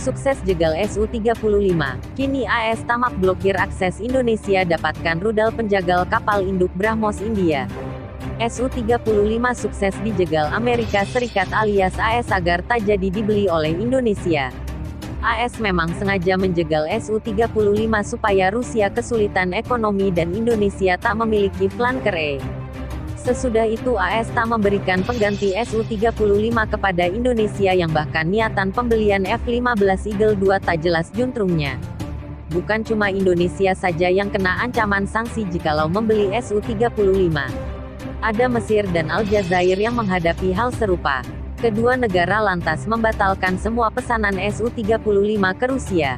Sukses jegal Su-35, kini AS tamak blokir akses Indonesia dapatkan rudal penjagal kapal induk BrahMos India. Su-35 sukses dijegal Amerika Serikat alias AS agar tak jadi dibeli oleh Indonesia. AS memang sengaja menjegal Su-35 supaya Rusia kesulitan ekonomi dan Indonesia tak memiliki flanker E. Sesudah itu AS tak memberikan pengganti Su-35 kepada Indonesia yang bahkan niatan pembelian F-15 Eagle II tak jelas juntrungnya. Bukan cuma Indonesia saja yang kena ancaman sanksi jikalau membeli Su-35. Ada Mesir dan Aljazair yang menghadapi hal serupa. Kedua negara lantas membatalkan semua pesanan Su-35 ke Rusia.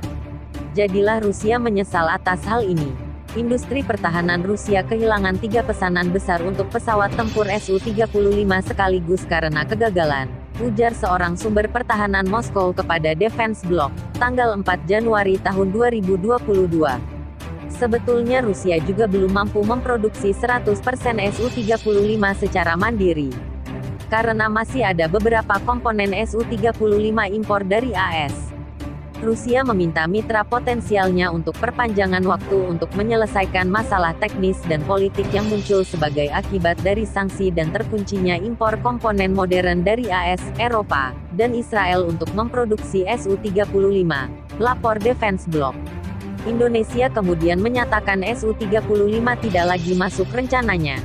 Jadilah Rusia menyesal atas hal ini. Industri pertahanan Rusia kehilangan 3 pesanan besar untuk pesawat tempur Su-35 sekaligus karena kegagalan, ujar seorang sumber pertahanan Moskow kepada Defense Block, tanggal 4 Januari tahun 2022. Sebetulnya Rusia juga belum mampu memproduksi 100% Su-35 secara mandiri. Karena masih ada beberapa komponen Su-35 impor dari AS. Rusia meminta mitra potensialnya untuk perpanjangan waktu untuk menyelesaikan masalah teknis dan politik yang muncul sebagai akibat dari sanksi dan terkuncinya impor komponen modern dari AS, Eropa, dan Israel untuk memproduksi Su-35, lapor Defense Block. Indonesia kemudian menyatakan Su-35 tidak lagi masuk rencananya.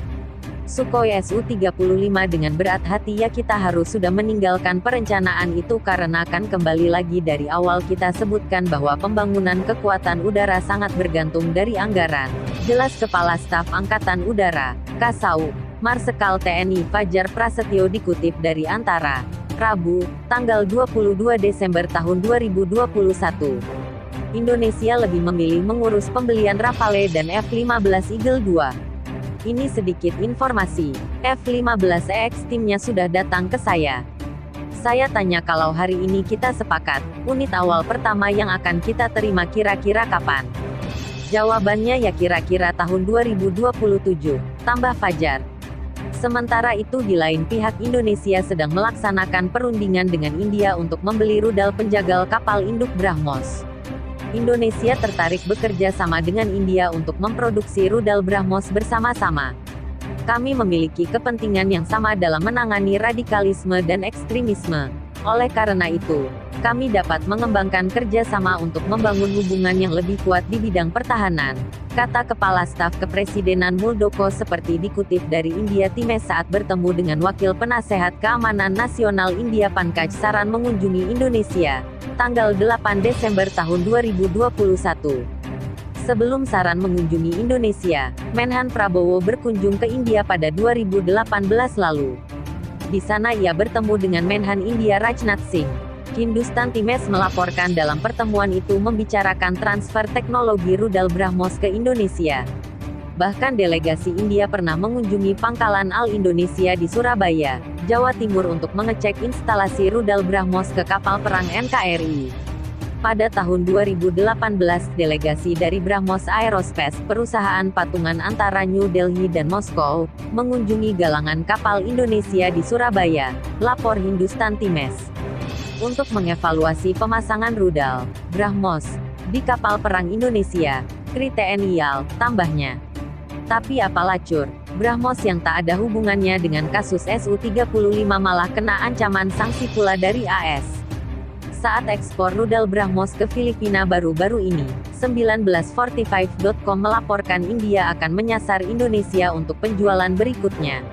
Sukhoi Su-35 dengan berat hati ya kita harus sudah meninggalkan perencanaan itu karena kan kembali lagi dari awal kita sebutkan bahwa pembangunan kekuatan udara sangat bergantung dari anggaran. Jelas Kepala Staf Angkatan Udara, Kasau, Marsekal TNI Fajar Prasetyo dikutip dari Antara, Rabu, tanggal 22 Desember tahun 2021. Indonesia lebih memilih mengurus pembelian Rafale dan F-15 Eagle II. Ini sedikit informasi. F-15EX timnya sudah datang ke saya. Saya tanya kalau hari ini kita sepakat, unit awal pertama yang akan kita terima kira-kira kapan? Jawabannya ya kira-kira tahun 2027, tambah Fajar. Sementara itu di lain pihak Indonesia sedang melaksanakan perundingan dengan India untuk membeli rudal penjagal kapal induk BrahMos. Indonesia tertarik bekerja sama dengan India untuk memproduksi rudal BrahMos bersama-sama. Kami memiliki kepentingan yang sama dalam menangani radikalisme dan ekstremisme. Oleh karena itu, kami dapat mengembangkan kerjasama untuk membangun hubungan yang lebih kuat di bidang pertahanan, kata Kepala Staf Kepresidenan Muldoko seperti dikutip dari India Times saat bertemu dengan Wakil Penasehat Keamanan Nasional India Pankaj Saran mengunjungi Indonesia, tanggal 8 Desember tahun 2021. Sebelum Saran mengunjungi Indonesia, Menhan Prabowo berkunjung ke India pada 2018 lalu. Di sana ia bertemu dengan Menhan India Rajnath Singh. Hindustan Times melaporkan dalam pertemuan itu membicarakan transfer teknologi rudal BrahMos ke Indonesia. Bahkan delegasi India pernah mengunjungi Pangkalan Al Indonesia di Surabaya, Jawa Timur untuk mengecek instalasi rudal BrahMos ke kapal perang NKRI. Pada tahun 2018, delegasi dari BrahMos Aerospace, perusahaan patungan antara New Delhi dan Moskow, mengunjungi galangan kapal Indonesia di Surabaya, lapor Hindustan Times. Untuk mengevaluasi pemasangan rudal BrahMos di kapal perang Indonesia, Kri TNI AL, tambahnya. Tapi apalah cur, BrahMos yang tak ada hubungannya dengan kasus Su-35 malah kena ancaman sanksi pula dari AS. Saat ekspor rudal BrahMos ke Filipina baru-baru ini, 1945.com melaporkan India akan menyasar Indonesia untuk penjualan berikutnya.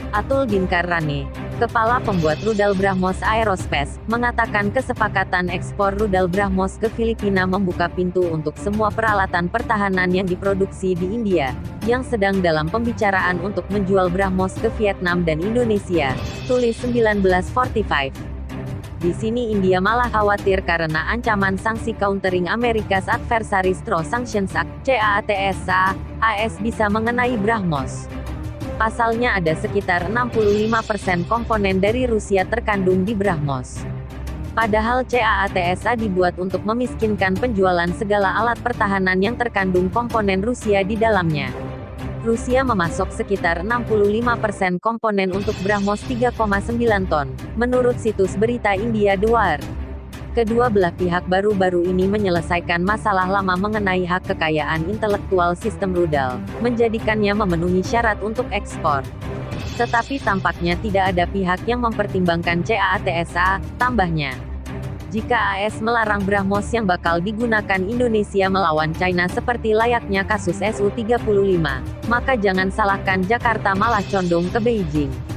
Atul Dinkar Rane, kepala pembuat rudal BrahMos Aerospace, mengatakan kesepakatan ekspor rudal BrahMos ke Filipina membuka pintu untuk semua peralatan pertahanan yang diproduksi di India, yang sedang dalam pembicaraan untuk menjual BrahMos ke Vietnam dan Indonesia, tulis 1945. Di sini India malah khawatir karena ancaman sanksi countering America's Adversaries Through Sanctions Act, CAATSA, AS bisa mengenai BrahMos. Pasalnya ada sekitar 65% komponen dari Rusia terkandung di BrahMos. Padahal CAATSA dibuat untuk memiskinkan penjualan segala alat pertahanan yang terkandung komponen Rusia di dalamnya. Rusia memasok sekitar 65% komponen untuk BrahMos 3,9 ton, menurut situs berita India The Wire. Kedua belah pihak baru-baru ini menyelesaikan masalah lama mengenai hak kekayaan intelektual sistem rudal, menjadikannya memenuhi syarat untuk ekspor. Tetapi tampaknya tidak ada pihak yang mempertimbangkan CAATSA, tambahnya. Jika AS melarang BrahMos yang bakal digunakan Indonesia melawan China seperti layaknya kasus Su-35, maka jangan salahkan Jakarta malah condong ke Beijing.